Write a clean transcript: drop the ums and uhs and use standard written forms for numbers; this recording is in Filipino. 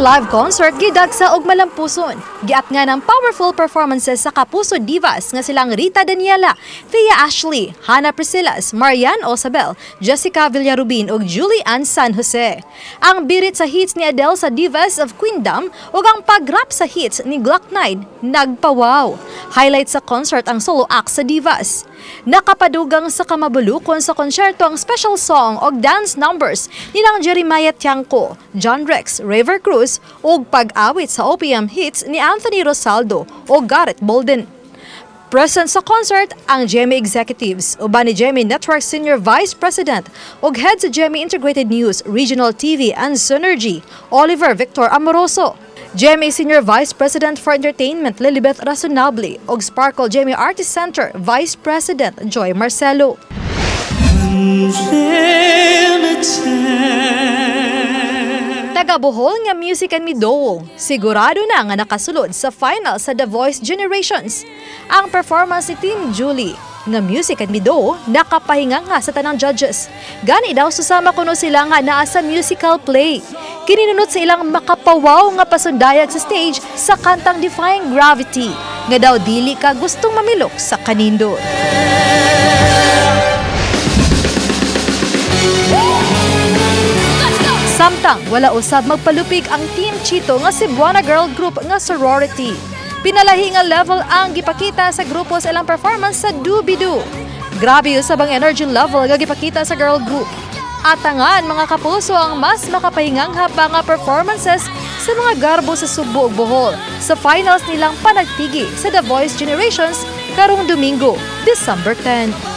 live concert gidagsa og Malampuson. Giat nga ng powerful performances sa kapuso divas nga silang Rita Daniela, Thea Ashley, Hannah Priscilas, Marian Osabel, Jessica Villarubin ug Julie Ann San Jose. Ang birit sa hits ni Adele sa Divas of Queendom ug ang pag-rap sa hits ni Glock-9 nagpawaw. Highlight sa concert ang solo act sa divas. Nakapadugang sa kamabulukon sa konsyerto ang special song o dance numbers nilang Jeremiah Tiangco, John Rex, Raver Cruz ug pag-awit sa OPM hits ni Anthony Rosaldo o Garrett Bolden. Present sa concert ang GMA Executives, uban ni GMA Network Senior Vice President ug Head sa GMA Integrated News, Regional TV and Synergy, Oliver Victor Amoroso. GMA Senior Vice President for Entertainment, Lilibeth Razonable ug Sparkle GMA Artist Center Vice President, Joy Marcelo. Taga-Bohol nga music and Midoo, sigurado na nga nakasulod sa final sa The Voice Generations. Ang performance ni Team Julie nga music and Midoo nakapahinga nga sa tanang judges. Gani daw susama kuno sila nga naa sa musical play. Kininunot sa ilang makapawaw nga pasundayag sa stage sa kantang Defying Gravity nga daw dili ka gustong mamilok sa kanindot. Samtang, wala usab magpalupig ang Team Chito nga Cebuana Girl Group nga sorority. Pinalahi nga level ang gipakita sa grupo sa ilang performance sa Dubidu. Grabe usab ang energy level nga gipakita sa girl group. Atangan mga kapuso ang mas makapahingang hapa nga performances sa mga garbo sa Subo ug Bohol sa finals nilang panagtigi sa The Voice Generations karong Domingo, December 10.